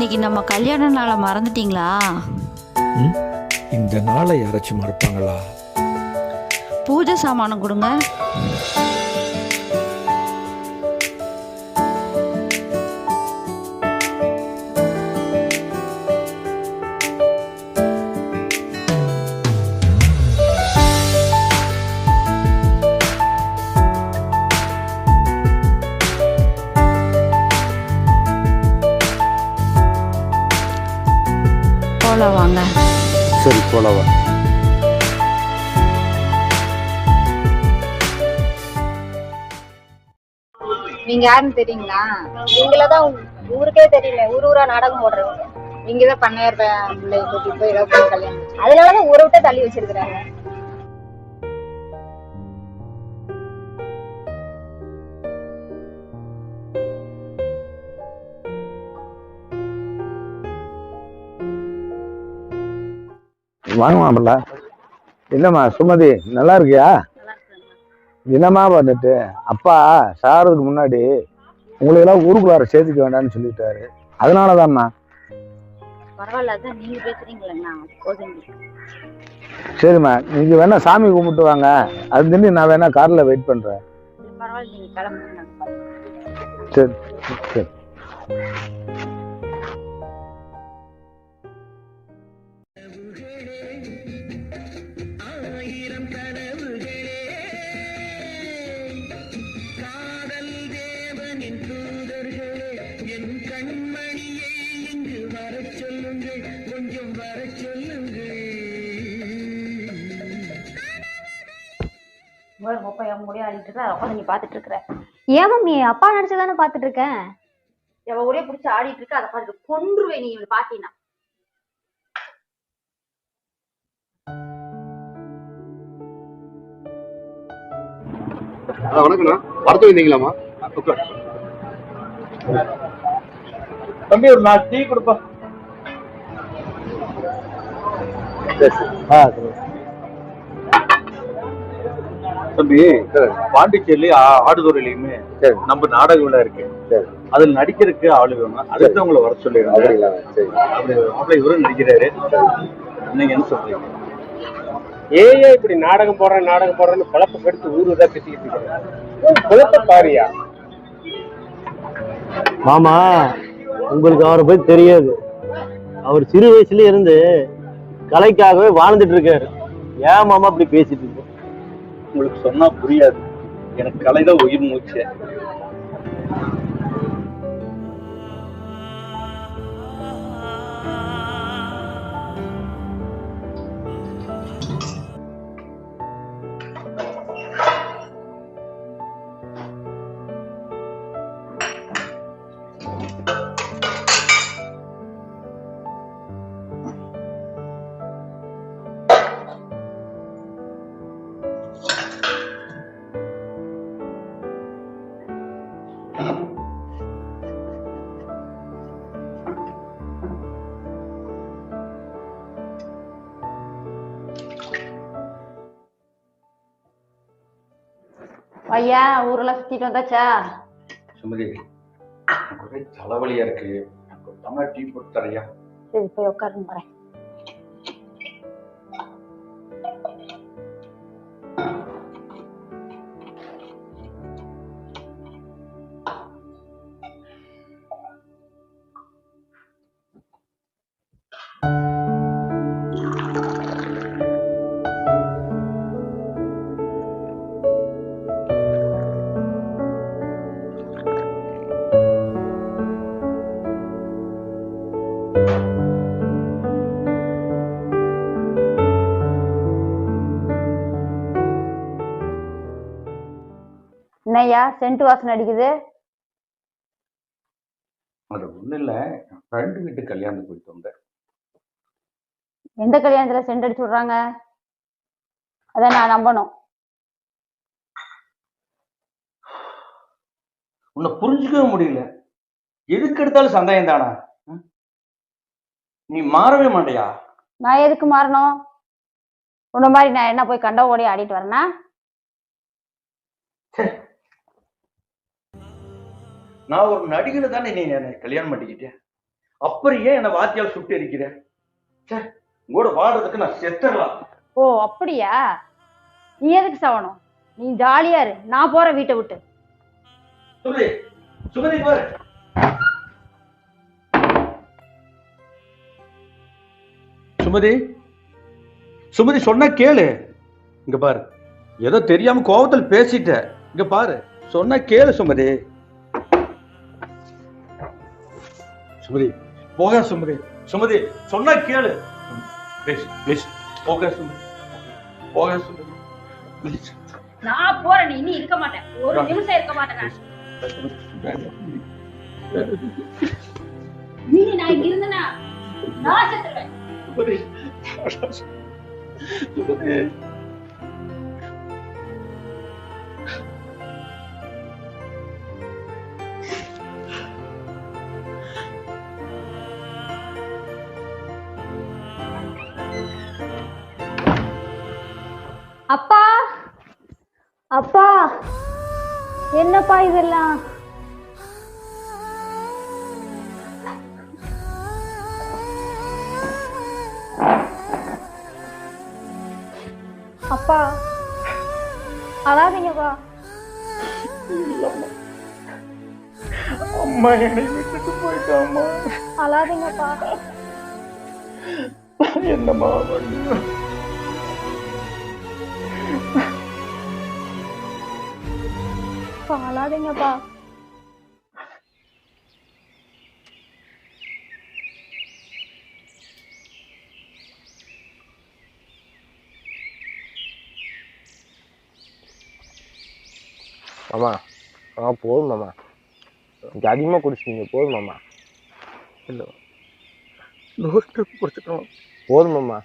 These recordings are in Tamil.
இன்னைக்கு நம்ம கல்யாண நாளை மறந்துட்டீங்களா? இந்த நாளை யாராச்சும் மறப்பாங்களா? பூஜை சாமானம் கொடுங்க. போலாம் வாங்க. சரி போலவா. நீங்க யாருன்னு தெரியுங்களா? நீங்களதான் ஊருக்கே தெரியல, ஊரா நாடகம் போடுறவங்க. நீங்கதான் பண்ணையார் பிள்ளை கூட்டிட்டு போய் ஏதோ பண்ணி கல்யாணம், அதனாலதான் ஊரை விட்டே தள்ளி வச்சிருக்கிறாங்க. வாங்க மாப்பிள்ள. என்னம்மா சுமதி, நல்லா இருக்கியா? என்னம்மா வந்துட்டு அப்பா சாகிறதுக்கு முன்னாடி உங்களையெல்லாம் ஊருக்குள்ளார சேர்த்துக்க வேண்டாம்னு சொல்லிட்டாரு. அதனாலதான்மா. சரிம்மா, நீங்க வேணா சாமி கும்பிட்டு வாங்க. அது திண்டி நான் வேணா கார்ல வெயிட் பண்றேன். சரி சரி. ஏன் மம்மி, அப்பா நடிச்சதானே பாத்துட்டு இருக்கேன். ஒரே பிடிச்சி ஆடிட்டு இருக்க, அதை பாட்டு கொன்றுவே நீ பாத்தீங்கன்னா. வணக்கண்ணா, வரத்து வந்தீங்களாமா? தம்பி ஒரு 4 டீ கொடுப்பா. தம்பி, பாண்டிச்சேரி ஆடுதுறையிலுமே நம்ம நாடக விழா இருக்கு. அதுல நடிக்கிறதுக்கு ஆளு வேணும். அதுக்கு உங்களை வர சொல்லிடுறாங்க. இவரும் நடிக்கிறாரு. நீங்க என்ன சொல்றீங்க? ஏன் இப்படி நாடகம் போடுறேன்னு குழப்ப கெடுத்து ஊருதான் பேசிக்கிட்டு இருக்கேன். குழப்ப பாரியா மாமா, உங்களுக்கு அவரை போய் தெரியாது. அவர் சிறு வயசுல இருந்து கலைக்காகவே வாழ்ந்துட்டு இருக்காரு. ஏன் மாமா அப்படி பேசிட்டு இருக்க? உங்களுக்கு சொன்னா புரியாது. எனக்கு கலைதான் உயிர் மூச்சு. ஐயா, ஊரெல்லாம் சுத்திட்டு வந்தாச்சா? சுமதி, ஒரே தலைவலியா இருக்கு. தமிழ் டீ போட்டு தரையா? சரி, போய் உட்காருங்க வரேன். என்னய்யா சென்ட் வாசனை அடிக்குது? அது ஒண்ணு இல்ல, ஃப்ரெண்டு வீட்டு கல்யாணத்துக்கு போயிட்டு வந்தேன். எந்த கல்யாணத்துல சென்ட் அடிச்சு விடுறாங்க? அதான் நான் நம்பணும். உன்னை புரிஞ்சுக்கவே முடியல. எதுக்கு எடுத்தாலும் சந்தேகம் தானா? நீ மாறவே மாட்டியா? நான் எதுக்கு மாறணும்? உன்ன மாதிரி நான் என்ன போய் கண்ட ஓடி ஆடிட்டு வரேனா? நான் ஒரு நடிகனை தானே நீ கல்யாணம் பண்ணிக்கிட்டேன். அப்புறம் ஏன் என்னை வாத்தியால் சுட்டு இருக்கிறேன்? உங்களோட வாடுறதுக்கு நான் செத்துடலாம். ஓ அப்படியா? நீ எதுக்கு சாவணும்? நீ ஜாலியா இரு, நான் போறேன் வீட்டை விட்டு. சுமதி, சுமதி பாரு. சுமதி, சுமதி சொன்ன கேளு. இங்க பாரு, ஏதோ தெரியாம கோபத்தில் பேசிட்ட. இங்க பாரு, சொன்ன கேளு சுமதி. சுமதி போக. சுமதி, சுமதி சொன்ன கேளு. ப்ளீஸ் ப்ளீஸ் போக சுமதி, போக சுமதி ப்ளீஸ். நான் போறேன், நீ இன்னும் இருக்க மாட்டேன், ஒரு நிமிஷம் இருக்க மாட்டேன். நீ நான் இங்க இருந்தேனா நான் செத்துருவேன். சுமதி, சுமதி. அப்பா, அப்பா, என்னப்பா இதெல்லாம்? அப்பா அழாதீங்கப்பா. அம்மா என்னை விட்டுட்டு போயிட்டாம்மா. அழாதீங்கப்பா. என்னம்மா பண்ணு? அழாதீங்கப்பா. மாமா போதும் மாமா, கொஞ்சம் அதிகமாக குடிச்சிட்டீங்க. போதும் மாமா. இல்லை, 100 ட்ரிப் கொடுத்துட்டோம். போதும் மாமா.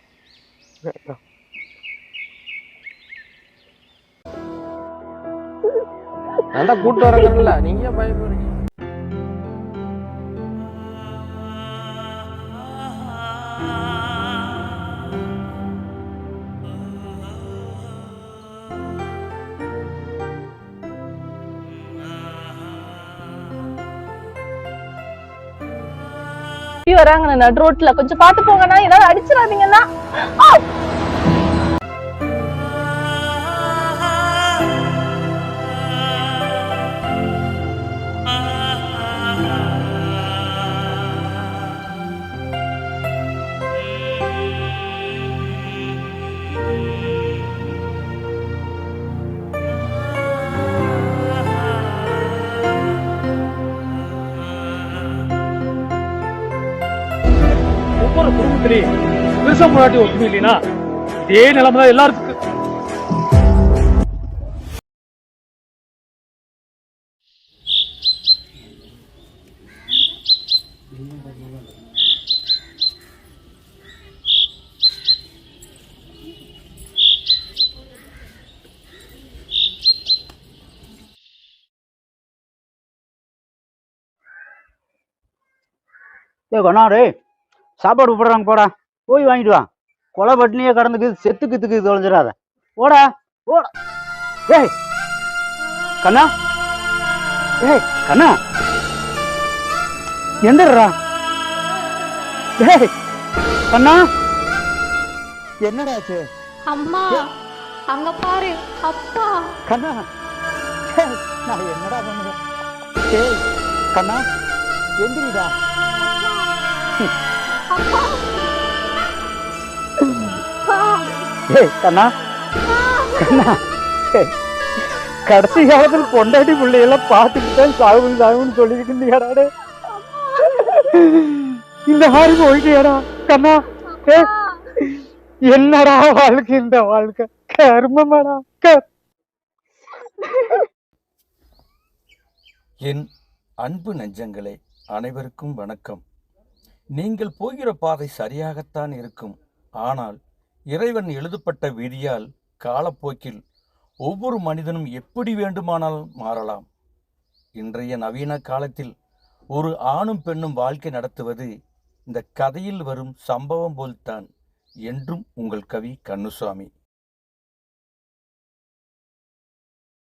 நான் தான் கூப்பிட்டு வரேன்ல, நீங்க ஏன் பயப்படுறீங்க? வராங்க நடு ரோட்ல, கொஞ்சம் பாத்து போங்கண்ணா, ஏதாவது அடிச்சிடாதீங்கன்னா. ஒவ்வொரு குடும்பத்திலேயும் புருஷன் பொண்டாட்டி ஒற்றுமை இல்லைன்னா இதே நிலைமை தான் எல்லாருக்கும். கொண்டாடு சாப்பாடு போடுறாங்க, போடா போய் வாங்கிட்டு வா. கொலை பட்டினியே கடந்துக்குது, செத்துக்கு தொலைஞ்சிடாத. போடா போடா. ஏய் கண்ணா, ஏய் கண்ணா, எந்திரா. ஏய் கண்ணா, என்னடாச்சு? அம்மா அங்க பாரு. அப்பா. கண்ணா, நான் என்னடா பண்ணுவேன்? ஏய் கண்ணா, எந்திரிடா. ஏய் கண்ணா, கண்ணா, கடைசி காலத்தில் பொண்டாட்டி பிள்ளையெல்லாம் பார்த்துட்டு தான் சாகுன்னு சொல்லிக்கிட்டு இருந்தியாடா. இந்த மாதிரி போயிட்டியாடா கண்ணா. என்னடா வாழ்க்கை இந்த வாழ்க்கை, கர்மமாடா. என் அன்பு நெஞ்சங்களே, அனைவருக்கும் வணக்கம். நீங்கள் போகிற பாதை சரியாகத்தான் இருக்கும். ஆனால் இறைவன் எழுதப்பட்ட விதியால் காலப்போக்கில் ஒவ்வொரு மனிதனும் எப்படி வேண்டுமானாலும் மாறலாம். இன்றைய நவீன காலத்தில் ஒரு ஆணும் பெண்ணும் வாழ்க்கை நடத்துவது இந்த கதையில் வரும் சம்பவம் போல்தான். என்றும் உங்கள் கவி கண்ணுசாமி.